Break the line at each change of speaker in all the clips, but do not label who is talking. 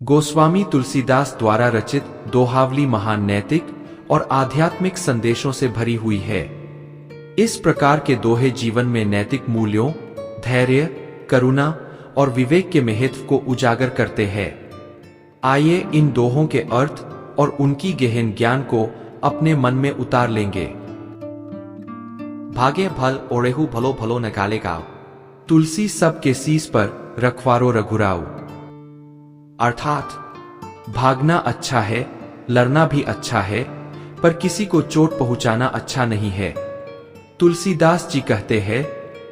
गोस्वामी तुलसीदास द्वारा रचित दोहावली महान नैतिक और आध्यात्मिक संदेशों से भरी हुई है। इस प्रकार के दोहे जीवन में नैतिक मूल्यों, धैर्य, करुणा और विवेक के महत्व को उजागर करते हैं। आइए इन दोहों के अर्थ और उनकी गहन ज्ञान को अपने मन में उतार लेंगे।
भागे भल ओरेहु भलो भलो नकाले गाओ।
तुलसी सब के शीस पर रखवारो रघुराऊ। अर्थात भागना अच्छा है, लड़ना भी अच्छा है, पर किसी को चोट पहुंचाना अच्छा नहीं है। तुलसीदास जी कहते हैं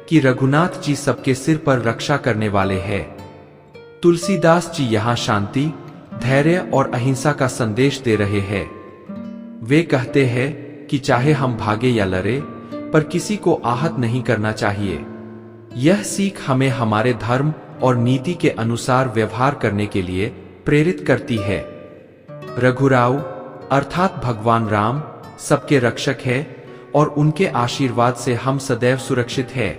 कि रघुनाथ जी सबके सिर पर रक्षा करने वाले हैं। तुलसीदास जी यहाँ शांति, धैर्य और अहिंसा का संदेश दे रहे हैं। वे कहते हैं कि चाहे हम भागे या लड़े, पर किसी को आहत नहीं करना चाहिए। यह सीख हमें हमारे धर्म और नीति के अनुसार व्यवहार करने के लिए प्रेरित करती है। रघुराऊ अर्थात भगवान राम सबके रक्षक है और उनके आशीर्वाद से हम सदैव सुरक्षित है।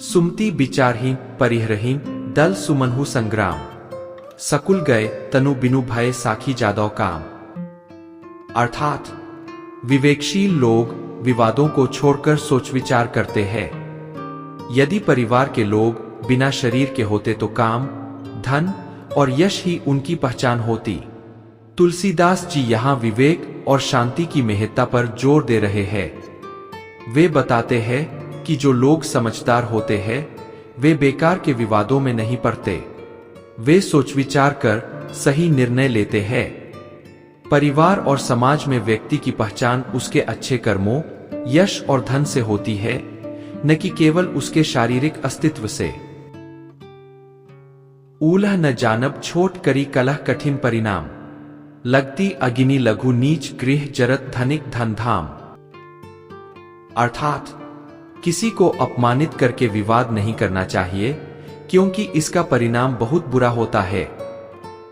सुमति विचारहीन परिहरहीन दल सुमनहु संग्राम। सकुल गए तनु बिनु भय साखी जादव काम। अर्थात विवेकशील लोग विवादों को छोड़कर सोच विचार करते हैं। यदि परिवार के लोग बिना शरीर के होते तो काम, धन और यश ही उनकी पहचान होती। तुलसीदास जी यहाँ विवेक और शांति की महत्ता पर जोर दे रहे हैं। वे बताते हैं कि जो लोग समझदार होते हैं वे बेकार के विवादों में नहीं पड़ते। वे सोच विचार कर सही निर्णय लेते हैं। परिवार और समाज में व्यक्ति की पहचान उसके अच्छे कर्मों, यश और धन से होती है, न कि केवल उसके शारीरिक अस्तित्व से। ऊलह न जानब छोट करी कलह कठिन परिणाम। लगती अगिनी लघु नीच गृह जरत धनिक धन धाम। अर्थात किसी को अपमानित करके विवाद नहीं करना चाहिए, क्योंकि इसका परिणाम बहुत बुरा होता है।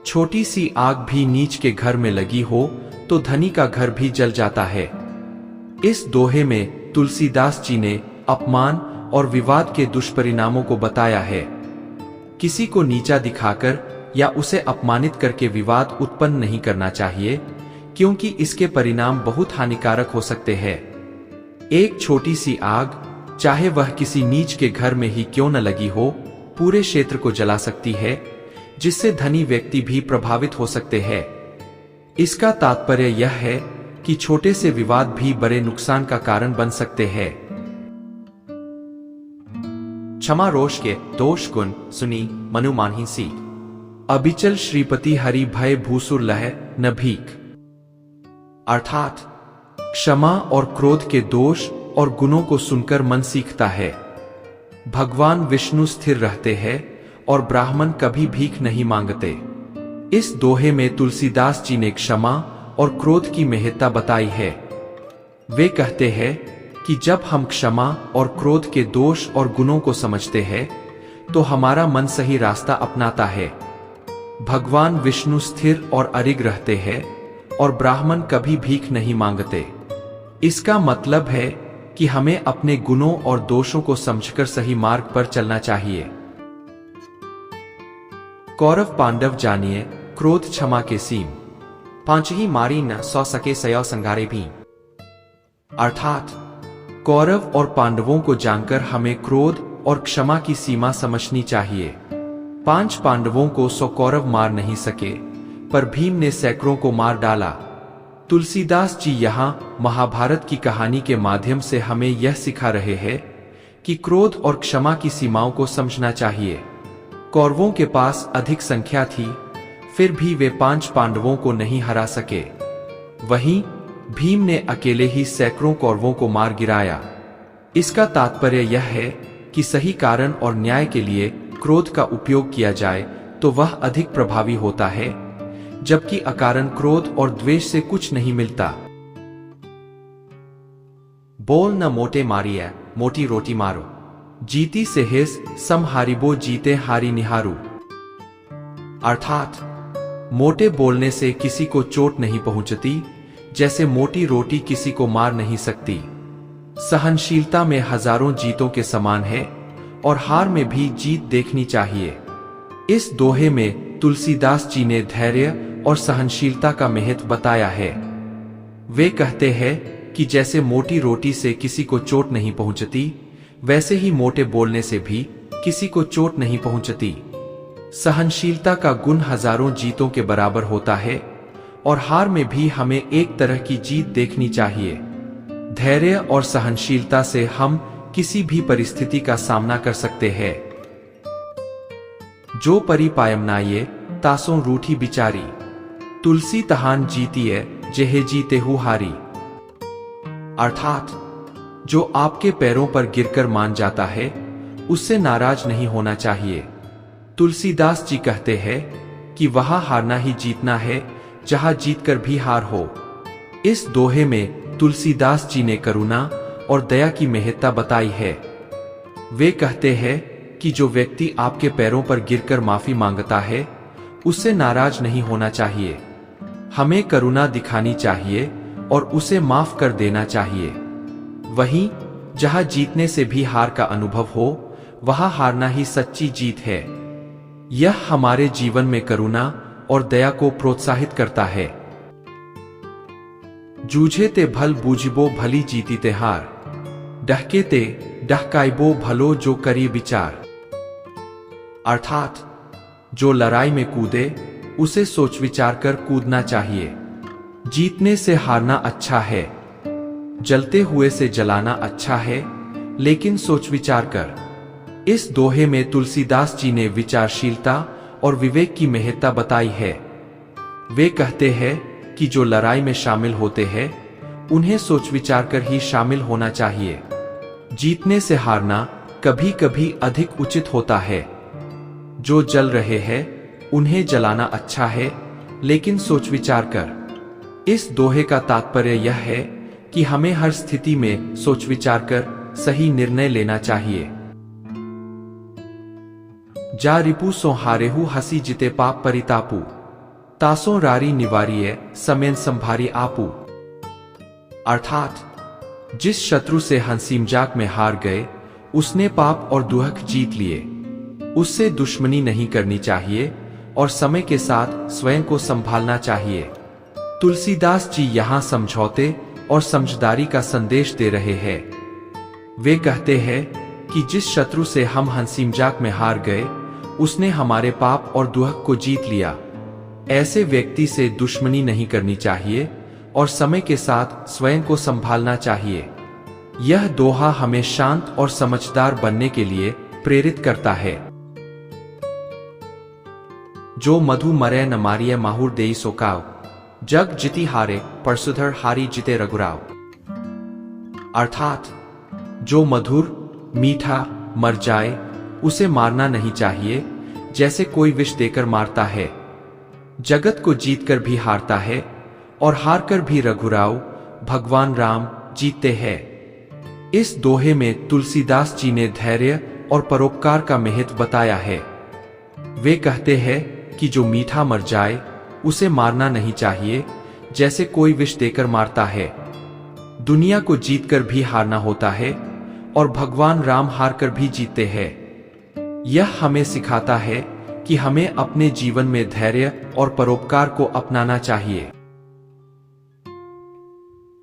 छोटी सी आग भी नीच के घर में लगी हो तो धनी का घर भी जल जाता है। इस दोहे में तुलसीदास जी ने अपमान और विवाद के दुष्परिणामों को बताया है। किसी को नीचा दिखाकर या उसे अपमानित करके विवाद उत्पन्न नहीं करना चाहिए, क्योंकि इसके परिणाम बहुत हानिकारक हो सकते हैं। एक छोटी सी आग, चाहे वह किसी नीच के घर में ही क्यों न लगी हो, पूरे क्षेत्र को जला सकती है, जिससे धनी व्यक्ति भी प्रभावित हो सकते हैं। इसका तात्पर्य यह है कि छोटे से विवाद भी बड़े नुकसान का कारण बन सकते हैं।
क्षमा रोष के दोष गुण सुनी मनु मानही सी।
अबिचल श्रीपति हरि भय भूसुर लह न भीख। अर्थात क्षमा और क्रोध के दोष और गुणों को सुनकर मन सीखता है। भगवान विष्णु स्थिर रहते हैं और ब्राह्मण कभी भीख नहीं मांगते। इस दोहे में तुलसीदास जी ने क्षमा और क्रोध की महत्ता बताई है। वे कहते हैं कि जब हम क्षमा और क्रोध के दोष और गुणों को समझते हैं तो हमारा मन सही रास्ता अपनाता है। भगवान विष्णु स्थिर और अडिग रहते हैं और ब्राह्मण कभी भीख नहीं मांगते। इसका मतलब है कि हमें अपने गुणों और दोषों को समझकर सही मार्ग पर चलना चाहिए। कौरव पांडव जानिए क्रोध क्षमा के सीम।
पांचही मारी न सौ सके सयो संगारे भी।
अर्थात कौरव और पांडवों को जानकर हमें क्रोध और क्षमा की सीमा समझनी चाहिए। 5 पांडवों को 100 कौरव मार नहीं सके, पर भीम ने सैकड़ों को मार डाला। तुलसीदास जी यहाँ महाभारत की कहानी के माध्यम से हमें यह सिखा रहे हैं कि क्रोध और क्षमा की सीमाओं को समझना चाहिए। कौरवों के पास अधिक संख्या थी, फिर भी वे 5 पांडवों को नहीं हरा सके। वहीं भीम ने अकेले ही सैकड़ों कौरवों को मार गिराया। इसका तात्पर्य यह है कि सही कारण और न्याय के लिए क्रोध का उपयोग किया जाए तो वह अधिक प्रभावी होता है, जबकि अकारण क्रोध और द्वेष से कुछ नहीं मिलता।
बोल न मोटे मारिया मोटी रोटी मारो।
जीती से हिस सम हारिबो जीते हारी निहारू। अर्थात मोटे बोलने से किसी को चोट नहीं पहुंचती, जैसे मोटी रोटी किसी को मार नहीं सकती। सहनशीलता में हजारों जीतों के समान है और हार में भी जीत देखनी चाहिए। इस दोहे में तुलसीदास जी ने धैर्य और सहनशीलता का महत्व बताया है। वे कहते हैं कि जैसे मोटी रोटी से किसी को चोट नहीं पहुंचती, वैसे ही मोटे बोलने से भी किसी को चोट नहीं पहुंचती। सहनशीलता का गुण हजारों जीतों के बराबर होता है और हार में भी हमें एक तरह की जीत देखनी चाहिए। धैर्य और सहनशीलता से हम किसी भी परिस्थिति का सामना कर सकते हैं। जो परी पायमनाये तासों रूठी बिचारी, तुलसी तहान जीतीए जेहे जीते हु हारी। अर्थात जो आपके पैरों पर गिरकर मान जाता है, उससे नाराज नहीं होना चाहिए। तुलसीदास जी कहते हैं कि वहां हारना ही जीतना है जहां जीतकर भी हार हो। इस दोहे में तुलसीदास जी ने करुणा और दया की महत्ता बताई है। वे कहते हैं कि जो व्यक्ति आपके पैरों पर गिरकर माफी मांगता है, उससे नाराज नहीं होना चाहिए। हमें करुणा दिखानी चाहिए और उसे माफ कर देना चाहिए। वहीं जहां जीतने से भी हार का अनुभव हो, वहां हारना ही सच्ची जीत है। यह हमारे जीवन में करुणा और दया को प्रोत्साहित करता है। जूझे ते भल बूझबो भली जीती ते हार, डहके ते डहकाइबो भलो जो करी विचार। अर्थात जो लड़ाई में कूदे, उसे सोच विचार कर कूदना चाहिए। जीतने से हारना अच्छा है, जलते हुए से जलाना अच्छा है, लेकिन सोच विचार कर। इस दोहे में तुलसीदास जी ने विचारशीलता और विवेक की महत्ता बताई है। वे कहते हैं कि जो लड़ाई में शामिल होते हैं, उन्हें सोच विचार कर ही शामिल होना चाहिए। जीतने से हारना कभी कभी अधिक उचित होता है। जो जल रहे हैं, उन्हें जलाना अच्छा है, लेकिन सोच विचार कर। इस दोहे का तात्पर्य यह है कि हमें हर स्थिति में सोच विचार कर सही निर्णय लेना चाहिए। जा रिपु सो हारेहु हसी जिते पाप परितापू, तासों रारी निवारिये समेन संभारी आपू। अर्थात जिस शत्रु से हंसी मजाक में हार गए, उसने पाप और दुहक जीत लिए। उससे दुश्मनी नहीं करनी चाहिए और समय के साथ स्वयं को संभालना चाहिए। तुलसीदास जी यहाँ समझौते और समझदारी का संदेश दे रहे हैं। वे कहते हैं कि जिस शत्रु से हम हंसी मजाक में हार गए, उसने हमारे पाप और दुहक को जीत लिया। ऐसे व्यक्ति से दुश्मनी नहीं करनी चाहिए और समय के साथ स्वयं को संभालना चाहिए। यह दोहा हमें शांत और समझदार बनने के लिए प्रेरित करता है। जो मधु मरे न मारिय माहुर देई सोकाव, जग जिति हारे परसुधर हारी जिते रघुराव। अर्थात जो मधुर मीठा मर जाए, उसे मारना नहीं चाहिए, जैसे कोई विष देकर मारता है। जगत को जीतकर भी हारता है और हारकर भी रघुराव भगवान राम जीतते हैं। इस दोहे में तुलसीदास जी ने धैर्य और परोपकार का महत्व बताया है। वे कहते हैं कि जो मीठा मर जाए, उसे मारना नहीं चाहिए, जैसे कोई विष देकर मारता है। दुनिया को जीतकर भी हारना होता है और भगवान राम हारकर भी जीतते हैं। यह हमें सिखाता है कि हमें अपने जीवन में धैर्य और परोपकार को अपनाना चाहिए।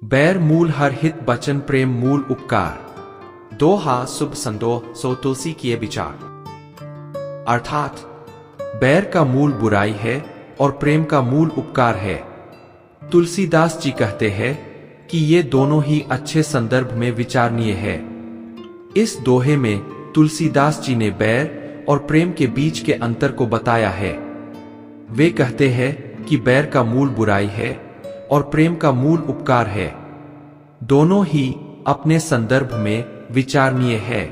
बैर मूल हर हित बचन प्रेम मूल उपकार, दोहा शुभ संदोह सो तुलसी किए विचार। अर्थात बैर का मूल बुराई है और प्रेम का मूल उपकार है। तुलसीदास जी कहते हैं कि ये दोनों ही अच्छे संदर्भ में विचारणीय है। इस दोहे में तुलसीदास जी ने बैर और प्रेम के बीच के अंतर को बताया है। वे कहते हैं कि बैर का मूल बुराई है और प्रेम का मूल उपकार है। दोनों ही अपने संदर्भ में विचारणीय है।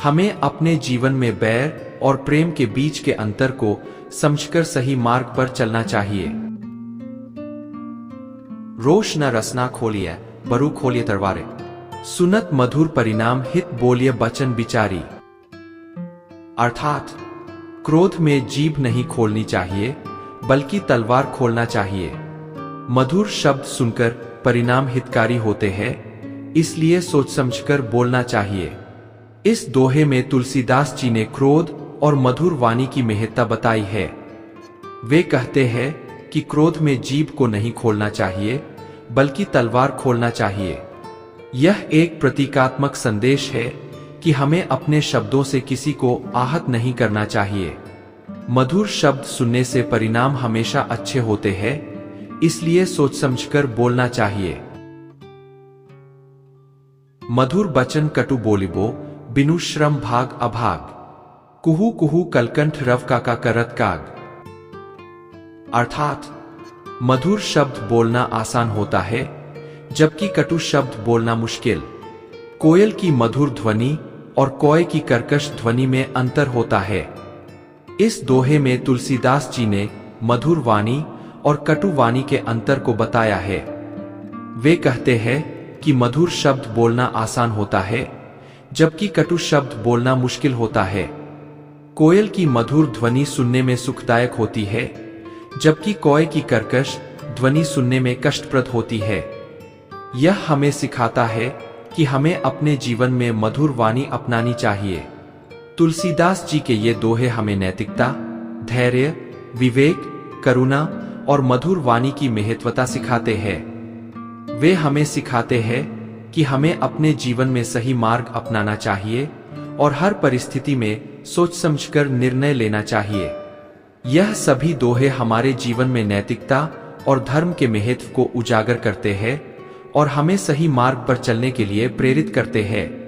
हमें अपने जीवन में बैर और प्रेम के बीच के अंतर को समझकर सही मार्ग पर चलना चाहिए। रोश न रसना खोलिए बरु खोलिए तरवारे, सुनत मधुर परिणाम हित बोलिए बचन बिचारी। अर्थात क्रोध में जीभ नहीं खोलनी चाहिए, बल्कि तलवार खोलना चाहिए। मधुर शब्द सुनकर परिणाम हितकारी होते हैं, इसलिए सोच समझकर बोलना चाहिए। इस दोहे में तुलसीदास जी ने क्रोध और मधुर वाणी की महत्ता बताई है। वे कहते हैं कि क्रोध में जीभ को नहीं खोलना चाहिए, बल्कि तलवार खोलना चाहिए। यह एक प्रतीकात्मक संदेश है कि हमें अपने शब्दों से किसी को आहत नहीं करना चाहिए। मधुर शब्द सुनने से परिणाम हमेशा अच्छे होते हैं, इसलिए सोच समझकर बोलना चाहिए। मधुर बचन कटु बोलिबो, बिनु श्रम भाग अभाग। कुहू कुहू कलकंठ रव काका करत काग। अर्थात मधुर शब्द बोलना आसान होता है, जबकि कटु शब्द बोलना मुश्किल। कोयल की मधुर ध्वनि और कौए की कर्कश ध्वनि में अंतर होता है। इस दोहे में तुलसीदास जी ने मधुर वाणी और कटु वाणी के अंतर को बताया है। वे कहते हैं कि मधुर शब्द बोलना आसान होता है, जबकि कटु शब्द बोलना मुश्किल होता है। कोयल की मधुर ध्वनि सुनने में सुखदायक होती है, जबकि कौए की कर्कश ध्वनि सुनने में कष्टप्रद होती है। यह हमें सिखाता है कि हमें अपने जीवन में मधुर वाणी अपनानी चाहिए। तुलसीदास जी के ये दोहे हमें नैतिकता, धैर्य, विवेक, करुणा और मधुर वाणी की महत्वता सिखाते हैं। वे हमें सिखाते हैं कि हमें अपने जीवन में सही मार्ग अपनाना चाहिए और हर परिस्थिति में सोच समझकर निर्णय लेना चाहिए। यह सभी दोहे हमारे जीवन में नैतिकता और धर्म के महत्व को उजागर करते हैं और हमें सही मार्ग पर चलने के लिए प्रेरित करते हैं।